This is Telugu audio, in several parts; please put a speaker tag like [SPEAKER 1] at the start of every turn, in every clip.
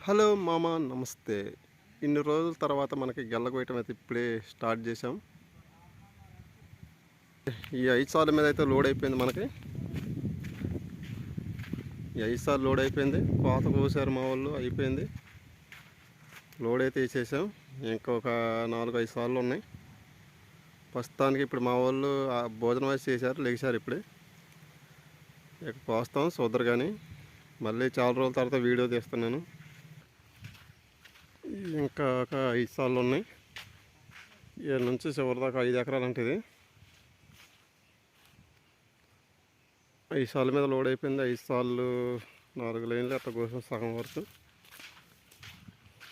[SPEAKER 1] హలో మామ, నమస్తే. ఇన్ని రోజుల తర్వాత మనకి గెల్ల కోయటం అయితే ఇప్పుడే స్టార్ట్ చేసాం. ఈ 5 సార్ల మీద అయితే లోడ్ అయిపోయింది. మనకి ఈ 5 సార్లు లోడ్ అయిపోయింది. కోత కోసారు మా వాళ్ళు, అయిపోయింది. లోడ్ అయితే వేసేసాం. ఇంకొక 4-5 సార్లు ఉన్నాయి. ప్రస్తుతానికి ఇప్పుడు మా వాళ్ళు భోజనం వేసి చేశారు, లెగిశారు ఇప్పుడే. ఇక కోస్తాం చూద్దరు కానీ, మళ్ళీ చాలా రోజుల తర్వాత వీడియో తీస్తున్నాను. ఇంకా ఒక 5 సార్లు ఉన్నాయి. ఇక్కడ నుంచి చివరి దాకా 5 ఎకరాలు అంటే 5 సార్ల మీద లోడ్ అయిపోయింది. 5 సార్లు 4 లైన్లు అట్లా కోసం సగం వరకు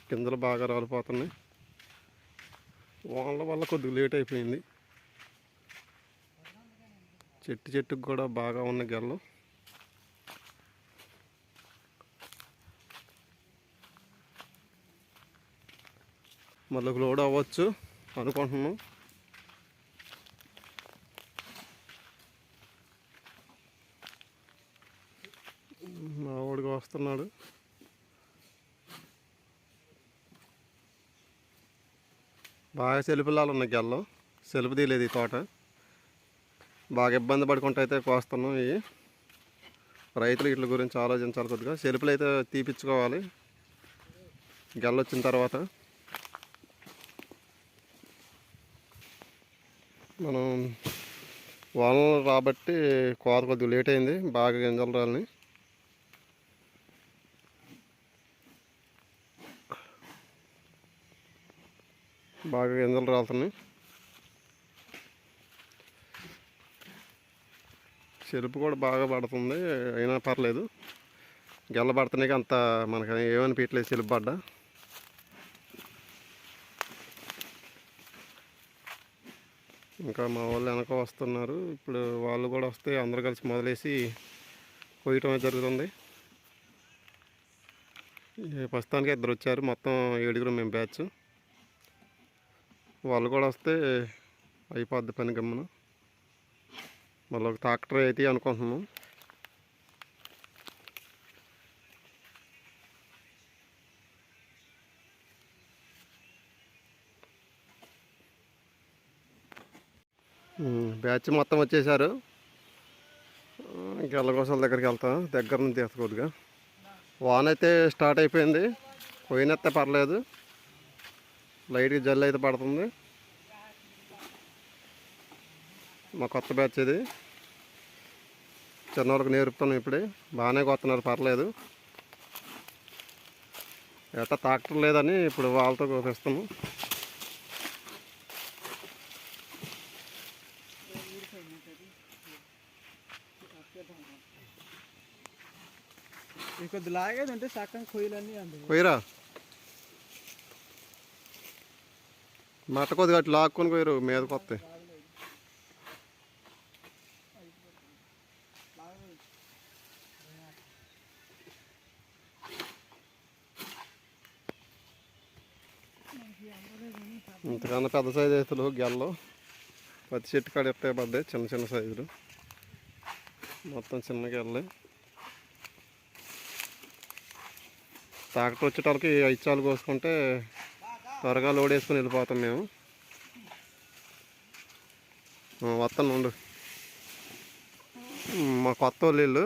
[SPEAKER 1] కిందలు బాగా రాలిపోతున్నాయి. వానల వల్ల కొద్దిగా లేట్ అయిపోయింది. చెట్టుకు కూడా బాగా ఉన్న గెల్లు. మళ్ళీ లోడ్ అవ్వచ్చు అనుకుంటున్నాం. మా వాడికి వస్తున్నాడు. బాగా సెలుపులాలు ఉన్నాయి గెల్లం. సెలుపు తీయలేదు ఈ తోట. బాగా ఇబ్బంది పడుకుంటూ అయితే కోస్తున్నాం. ఇవి రైతులు వీటి గురించి ఆలోచించాలి కొద్దిగా. సెలుపులు అయితే తీపిచ్చుకోవాలి గెల్ల వచ్చిన తర్వాత. మనం వానలు రాబట్టి కోత కొద్దిగా లేట్ అయింది. బాగా గింజలు రాలని బాగా గింజలు రాలుతున్నాయి. చెరుపు కూడా బాగా పడుతుంది, అయినా పర్లేదు. గెల్ల పడుతున్నాయి అంత మనకి ఏమనిపించలేదు చెరుపు పడ్డ. ఇంకా మా వాళ్ళు వెనక వస్తున్నారు. ఇప్పుడు వాళ్ళు కూడా వస్తే అందరు కలిసి మొదలేసి కోయటం జరుగుతుంది. ప్రస్తుతానికి 2 వచ్చారు, మొత్తం 7 మేము బ్యాచ్. వాళ్ళు కూడా వస్తే అయిపోద్ది పని గమ్మున. మళ్ళీ ఒక ట్రాక్టర్ అయితే అనుకుంటున్నాం. బ్యాచ్ మొత్తం వచ్చేసారు. గెల్లగోసాల దగ్గరికి వెళ్తాం, దగ్గర నుంచి తీసుకోదుగా. వాన అయితే స్టార్ట్ అయిపోయింది. పోయినస్తే పర్లేదు, లైట్గా జల్లు అయితే పడుతుంది. మా కొత్త బ్యాచ్ ఇది. చిన్నవరకు నేర్పుతున్నాం ఇప్పుడే. బాగానే కొత్తన్నారు, పర్లేదు. ఎట్లా ట్రాక్టర్ లేదని ఇప్పుడు వాళ్ళతో కోపిస్తాము.
[SPEAKER 2] కొద్ది లాగేదంటే సక్కం కొయ్యలన్నీ
[SPEAKER 1] కొయ్యరా మట్ట కొద్దిగా అట్లా లాక్కొని కొయ్యరు మీద కొత్త. ఇంతకన్నా పెద్ద సైజు అవుతులు గెల్లో ప్రతి చెట్టు కాడ ఎట్టే పడ్డాయి. చిన్న చిన్న సైజులు మొత్తం చిన్న గెల్లే. ట్రాక్టర్ వచ్చేటోళ్ళకి 5 సార్లు కోసుకుంటే త్వరగా లోడ్ వేసుకొని వెళ్ళిపోతాం మేము. వస్తాను ఉండు. మా కొత్త వాళ్ళు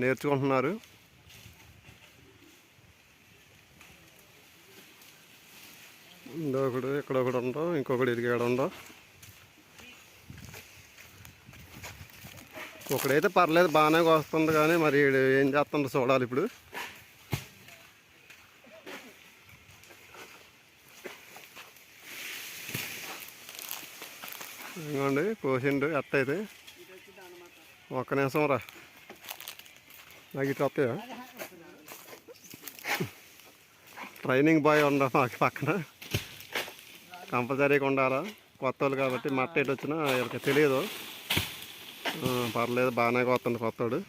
[SPEAKER 1] నేర్చుకుంటున్నారు. ఇంకొకడు ఇక్కడొకడు ఉండవు, ఇంకొకటి ఎదిగాడు ఉండవు. ఒకడైతే పర్లేదు, బాగానే వస్తుంది. కానీ మరి ఏం చేస్తుండో చూడాలి ఇప్పుడు. ఇంకోండి కోసిండు ఎట్టయితే. ఒక్క నిమిషం రా, నాకు ఇటు వస్తాయా. ట్రైనింగ్ బాయ్ ఉండ మాకు పక్కన, కంపల్సరీగా ఉండాలా. కొత్త వాళ్ళు కాబట్టి మట్ట ఎటు వచ్చినా వీళ్ళకి తెలియదు. పర్లేదు, బాగానే కొత్తండి కొత్తవాడు.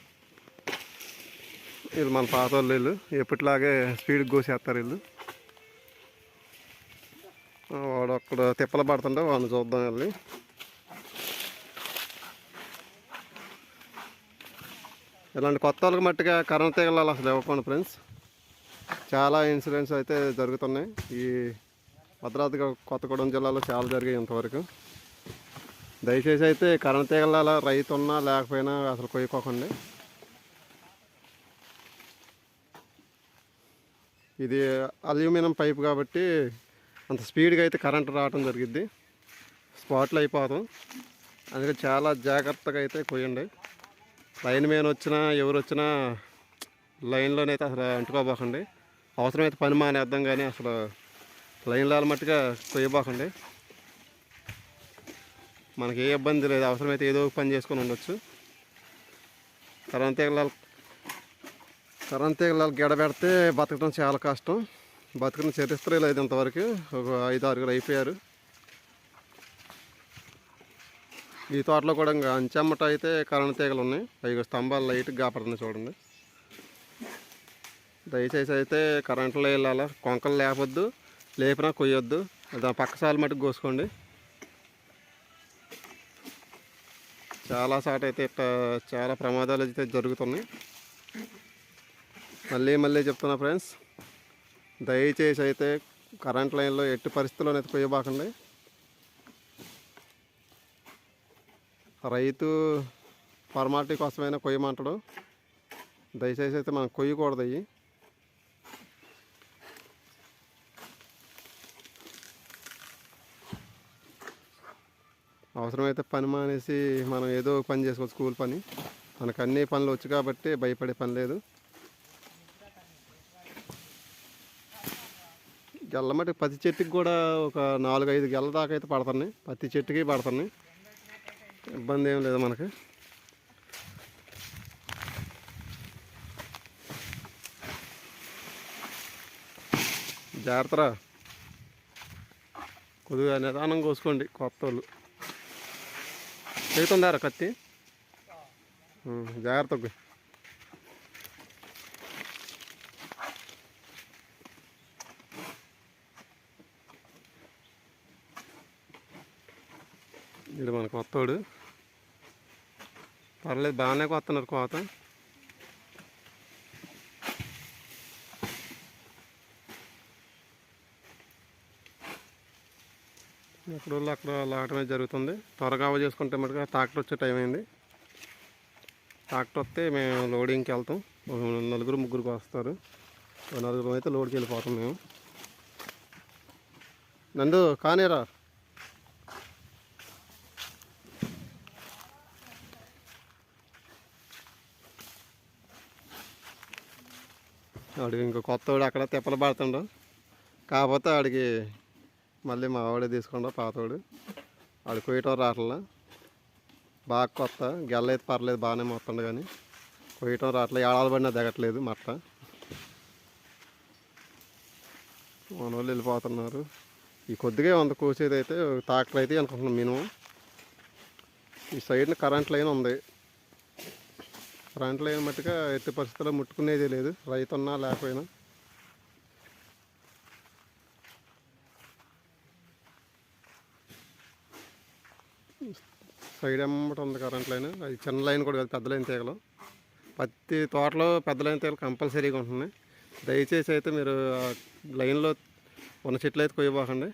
[SPEAKER 1] వీళ్ళు మన పాత వాళ్ళు. వీళ్ళు ఎప్పటిలాగే స్పీడ్కి కోసేస్తారు వీళ్ళు. వాడు అక్కడ తిప్పలు పడుతుంటే వాడిని చూద్దాం వెళ్ళి. ఇలాంటి కొత్త వాళ్ళకి మట్టిగా కరెంట్ తీగలాలి అసలు ఇవ్వకండి ఫ్రెండ్స్. చాలా ఇన్సిడెంట్స్ అయితే జరుగుతున్నాయి ఈ భద్రాద్రి కొత్తగూడెం జిల్లాలో చాలా జరిగాయి ఇంతవరకు. దయచేసి అయితే కరెంట్ తీగల రైతు ఉన్నా లేకపోయినా అసలు కొయ్యుకోకండి. ఇది అల్యూమినియం పైప్ కాబట్టి అంత స్పీడ్గా అయితే కరెంట్ రావడం జరిగిద్ది, స్పాట్లు అయిపోతాం. అందుకే చాలా జాగ్రత్తగా అయితే కొయ్యండి. లైన్ మ్యాన్ వచ్చినా ఎవరు వచ్చినా లైన్లోనైతే అసలు అంటుకోబోకండి. అవసరమైతే పని మానేద్దాం కానీ అసలు లైన్లో మట్టుగా కొయ్యబోకండి. మనకి ఏ ఇబ్బంది లేదు, అవసరమైతే ఏదో ఒక పని చేసుకొని ఉండొచ్చు. కరెంట్ తీగలాలు గెడబెడితే బతకడం చాలా కష్టం. బతకడం చరిత్ర లేదు ఇంతవరకు. ఒక 5-6 అయిపోయారు. ఈ తోటలో కూడా ఇంకా అంచెమ్మట అయితే కరెంట్ తీగలు ఉన్నాయి. అవి స్తంభాలు లైట్గా కాపాడుతున్నాయి చూడండి. దయచేసి అయితే కరెంట్లో వెళ్ళాలా, కొంకలు లేపొద్దు, లేపినా కొయ్యొద్దు. దాని పక్క సార్లు మటుకు కోసుకోండి. చాలా సార్లు అయితే ఇట్లా చాలా ప్రమాదాలు అయితే జరుగుతున్నాయి. మళ్ళీ చెప్తున్నా ఫ్రెండ్స్, దయచేసి అయితే కరెంట్ లైన్లో ఎట్టి పరిస్థితుల్లోనే అయితే కొయ్యబాకండి. రైతు ఫార్మాలిటీ కోసమైనా కొయ్యమంటాడు. దయచేసి అయితే మనం కొయ్యకూడదు. అవి అవసరమైతే పని మానేసి మనం ఏదో పని చేసుకోవచ్చు, స్కూల్ పని. మనకు అన్ని పనులు వచ్చు కాబట్టి భయపడే పని లేదు. గెల్లమట్టి ప్రతి చెట్టుకి కూడా ఒక 4-5 గెల్ల దాకా అయితే పడుతున్నాయి. ప్రతి చెట్టుకి పడుతున్నాయి, ఇబ్బంది ఏం లేదు మనకి. జాగ్రత్త, కొద్దిగా నిదానం కోసుకోండి. కొత్త వాళ్ళు చేతుందారా కత్తి, జాగ్రత్తగా. ఇది మన కొత్తోడు, పర్లేదు బాగానే కొత్తన్నారు కోత. ఎక్కడోళ్ళు అక్కడ లాగటమే జరుగుతుంది. త్వరగా చేసుకుంటే మటుగా ట్రాక్టర్ వచ్చే టైం అయింది. ట్రాక్టర్ వస్తే మేము లోడింగ్కి వెళ్తాం. ఒక 4-3 వస్తారు. 4 అయితే లోడ్కి వెళ్ళిపోతాం మేము. నందు కానీరా, ఆడికి ఇంకో కొత్తవాడు అక్కడ తెప్పలు పడుతుండు. కాకపోతే ఆడికి మళ్ళీ మా వాడే తీసుకుంటా, పాతవాడు. ఆడు కొయ్యటం రావట్లా, బాగా కొత్త గెల్ల అయితే పర్లేదు బాగానే మొత్తండు, కానీ కొయ్యటం రావట్లేదు. ఏడాది పడినా దిగట్లేదు మట్ట. మన వాళ్ళు వెళ్ళిపోతున్నారు. ఈ కొద్దిగా 100 కోసేది అయితే ట్రాక్టర్ అయితే అనుకుంటున్నాం మినిమం. ఈ సైడ్న కరెంట్ లైన్ ఉంది. కరెంట్ లైన్ మట్టుగా ఎట్టి పరిస్థితుల్లో ముట్టుకునేది లేదు, రైతు ఉన్నా లేకపోయినా. సైడ్ అమ్మట ఉంది కరెంట్ లైన్. అది చిన్న లైన్ కూడా కాదు, పెద్ద లైన్ తీగలు. ప్రతి తోటలో పెద్ద లైన్ తీగలు కంపల్సరీగా ఉంటున్నాయి. దయచేసి అయితే మీరు లైన్లో ఉన్న చెట్లు అయితే కొయ్యబోకండి.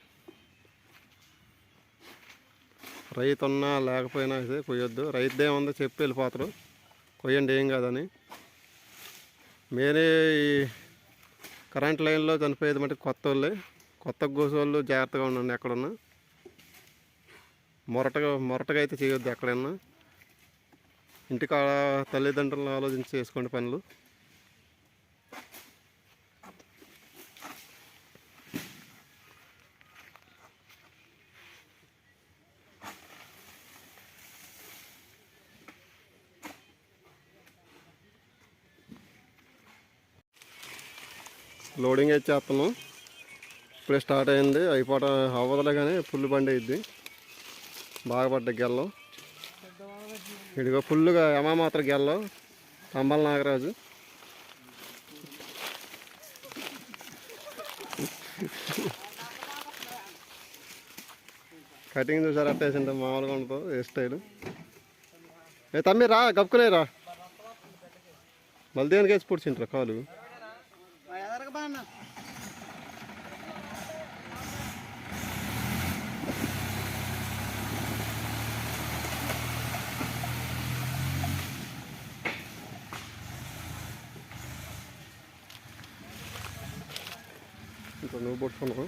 [SPEAKER 1] రైతు ఉన్నా లేకపోయినా అయితే కొయ్యొద్దు. రైతుదేముందో చెప్పి వెళ్ళిపోతారు, కొయ్యండి ఏం కాదని. మేరే ఈ కరెంట్ లైన్లో చనిపోయేది మట్టి కొత్త వాళ్ళే. కొత్త కోసేవాళ్ళు జాగ్రత్తగా ఉండండి. ఎక్కడున్నా మొరటగా అయితే చేయొద్దు. ఎక్కడైనా ఇంటికాడ తల్లిదండ్రులను ఆలోచించి చేసుకోండి పనులు. లోడింగ్ అయితే చేస్తున్నాం. ఇప్పుడే స్టార్ట్ అయింది, అయిపోవడం అవ్వదులే కానీ ఫుల్ బండి అయింది. బాగా పడ్డాయి గెల్లం. ఇదిగో ఫుల్గా మాత్రం గెల్లం. తంబల నాగరాజు కటింగ్ చూసారు అట్టేసింటే మామూలుగా ఉంటుంది హెయిర్ స్టైల్. ఏ తమ్మి రా, కప్పుకునే రా. మళ్ళీ దేనికి వేసి పొడిచింట్రా కాలు. ఇంకా నువ్వు పట్టుకున్నావు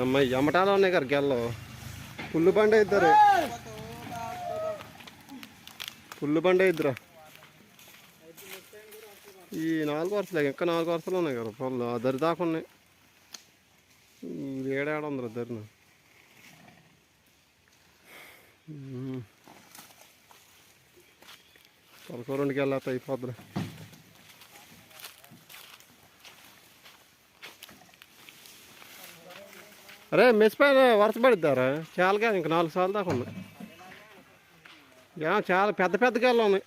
[SPEAKER 1] అమ్మాయి ఎమ్మటాలో ఉన్నాయి కదా గెల్లో పుల్లు బండి ఇద్దరు పుల్లు బండి ఇద్దరు ఈ 4 వరుసలే ఇంకా 4 వరుసలు ఉన్నాయి కదా పొలం దరి దాకా ఉన్నాయి ఏడాడు ఉంది దరిన తలకో 2 గెళ్ళ అయిపోద్దులే అరే మెచ్చిపోయిన వరుస పడిద్దారా చాలాగా ఇంక 4 సార్లు దాకా ఉన్నాయి చాలా పెద్ద పెద్ద గెళ్ళు ఉన్నాయి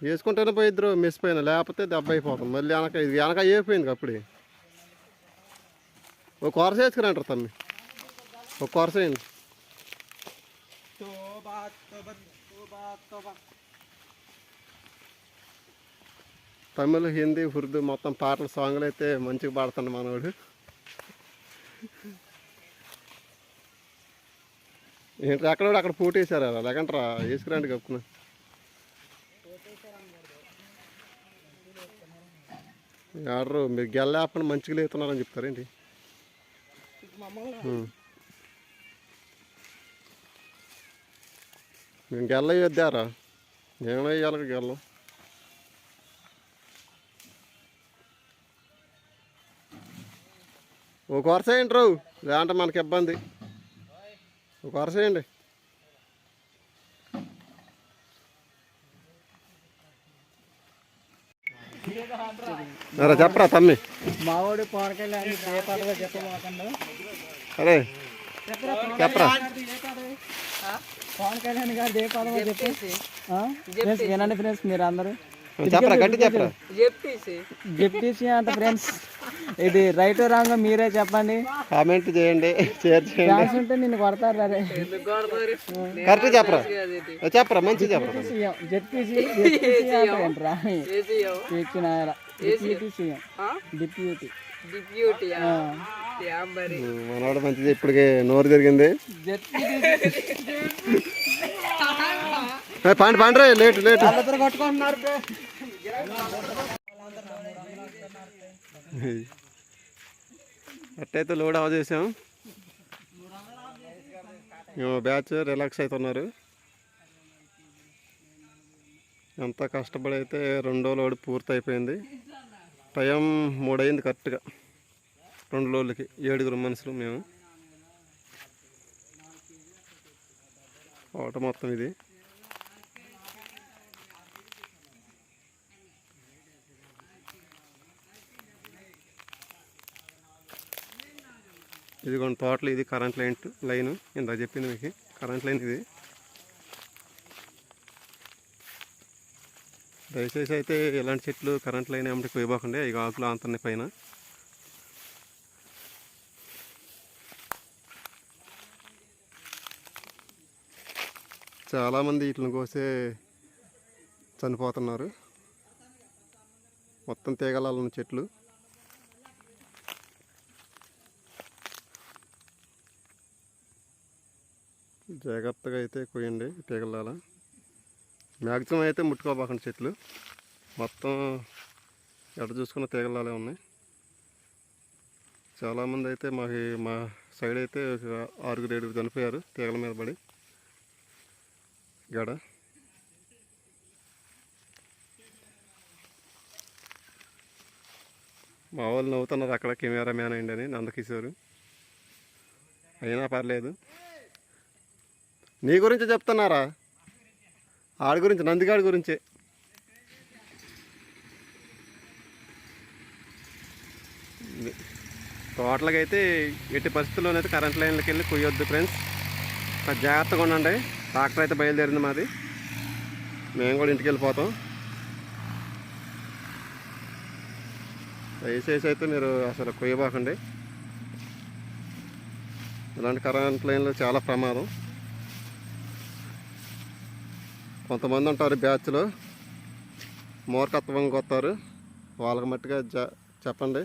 [SPEAKER 1] వేసుకుంటేనే పోయిద్దరు మెచ్చిపోయిన లేకపోతే దెబ్బ అయిపోతుంది మళ్ళీ ఇది వెనక అయిపోయింది అప్పుడే ఒక కొరస వేసుకురంటారు తమ్మి ఒక కొరస వేయండి తమిళ్ హిందీ ఉర్దూ మొత్తం పాటలు సాంగ్లు అయితే మంచిగా పాడుతాడు మనవాడు ఏంటి ఎక్కడ అక్కడ పోటీ వేసారా లేకంటారా వేసుకురండి కప్పున ఆడరు మీరు గెల్లేపని మంచిగా లేతున్నారని చెప్తారేంటి మేము గెల్ల వేద్దారా ఏమైనా వేయాలి గెల్లం ఒక వరుస వేయండి రావు లేదంటే మనకి ఇబ్బంది ఒక వరుస వేయండి చెప్పరా తమ్మి
[SPEAKER 2] మావాడు పవన్ కళ్యాణ్ ఏ పాటగా చెప్పబోకుండా
[SPEAKER 1] అరే చెప్పరా
[SPEAKER 2] పవన్ కళ్యాణ్ గారు ఏ పాటగా చెప్పేసి వినండి ఫ్రెండ్స్ మీరు అందరూ
[SPEAKER 1] చెప్పరా గట్టి చెప్పరా
[SPEAKER 2] జెప్టీసీ అంట ఫ్రెండ్స్ ఇది రైట్ రాంగ్ మీరే చెప్పండి
[SPEAKER 1] కామెంట్ చేయండి షేర్ చేయండి
[SPEAKER 2] ఛాన్స్ ఉంటే నిన్ను కొడతారు అరే
[SPEAKER 1] కరెక్ట్ చెప్పరా చెప్పరా మంచిగా చెప్పరా
[SPEAKER 2] జెప్టీసీ అంటారా ఇచ్చిన డిప్యూటీ సీఎం డిప్యూటీ
[SPEAKER 1] మనవాడు మంచిది ఇప్పటికే నోరు జరిగింది పండి లేట్ లేట్ అట్టయితే లోడ్ ఆఫ్ చేసాం మేము బ్యాచ్ రిలాక్స్ అవుతున్నారు ఎంత కష్టపడి అయితే 2వ లోడ్ పూర్తి అయిపోయింది టైం 3 అయింది కరెక్ట్గా 2 లోడ్లకి 7 మనుషులు మేము ఆట మొత్తం ఇది ఇదిగోండి టోటల్ ఇది కరెంట్ లైన్ ఇందాక చెప్పింది మీకు కరెంట్ లైన్ ఇది దయచేసి అయితే ఇలాంటి చెట్లు కరెంట్ లైన్ ఏమిటి పోయిపోకండి ఇక ఆకులు అంతన్నాయి పైన చాలామంది వీటిని కోసే చనిపోతున్నారు మొత్తం తీగలాలను చెట్లు జాగ్రత్తగా అయితే కొయ్యండి తీగలాల మ్యాక్సిమం అయితే ముట్టుకోబాకండి చెట్లు మొత్తం ఎడ చూసుకున్న తీగలాలే ఉన్నాయి చాలామంది అయితే మా సైడ్ అయితే 6-7 చనిపోయారు తీగల మీద పడి గడ మా వాళ్ళు నవ్వుతున్నారు అక్కడ కెమెరా మ్యాన్ అయింది అని నందకిషోరు అయినా పర్లేదు నీ గురించి చెప్తున్నారా ఆడి గురించి నందిగాడి గురించి టోటల్గా అయితే ఎట్టి పరిస్థితుల్లోనైతే కరెంట్ లైన్లోకి వెళ్ళి కొయ్యొద్దు ఫ్రెండ్స్ జాగ్రత్తగా ఉండండి ట్రాక్టర్ అయితే బయలుదేరింది మాది మేము కూడా ఇంటికి వెళ్ళిపోతాం దయచేసి అయితే మీరు అసలు కొయ్యబాకండి ఇలాంటి కరెంట్ లైన్లు చాలా ప్రమాదం కొంతమంది ఉంటారు బ్యాచ్లో మూర్ఖత్వంగా వస్తారు, వాళ్ళకి మట్టుగా చెప్పండి.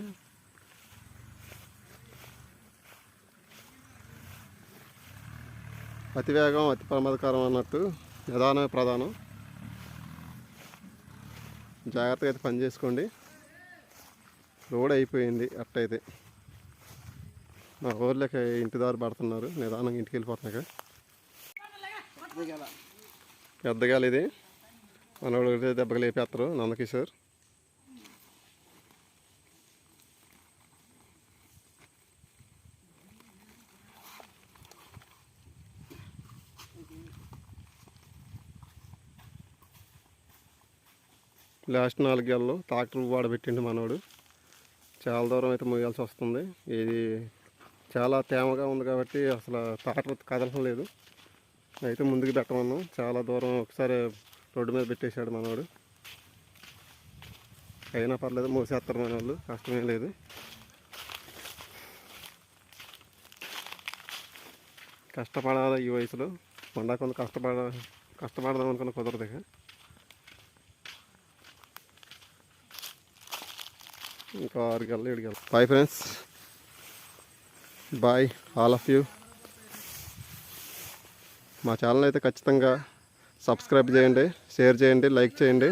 [SPEAKER 1] అతివేగం అతి ప్రమాదకరం అన్నట్టు నిదానమే ప్రధానం. జాగ్రత్తగా అయితే పని చేసుకోండి. రోడ్ అయిపోయింది అట్టయితే. మా ఊర్లోకి ఇంటి దారి పడుతున్నారు, నిదానంగా ఇంటికి వెళ్ళిపోతున్నాక. పెద్దగాలి ఇది, మనోడు దెబ్బకి లేపేస్తారు నందకిషోర్. లాస్ట్ 4 గెలలు ట్రాక్టర్ వాడబెట్టిండు మనోడు. చాలా దూరం అయితే మోయాల్సి వస్తుంది. ఇది చాలా తేమగా ఉంది కాబట్టి అసలు ట్రాక్టర్ కదలడం లేదు. అయితే ముందుకు పెట్టమన్నాం. చాలా దూరం ఒకసారి రోడ్డు మీద పెట్టేశాడు మనోడు. అయినా పర్లేదు, మోసేస్తారు మన వాళ్ళు, కష్టమేం లేదు. కష్టపడాలి ఈ వయసులో, కొండ కష్టపడదాం అనుకున్న కుదరదు. ఇంకా 6 గెలలు 7 గెలలు. Bye friends, bye all of you. మా ఛానల్ అయితే ఖచ్చితంగా సబ్స్క్రైబ్ చేయండి, షేర్ చేయండి, లైక్ చేయండి.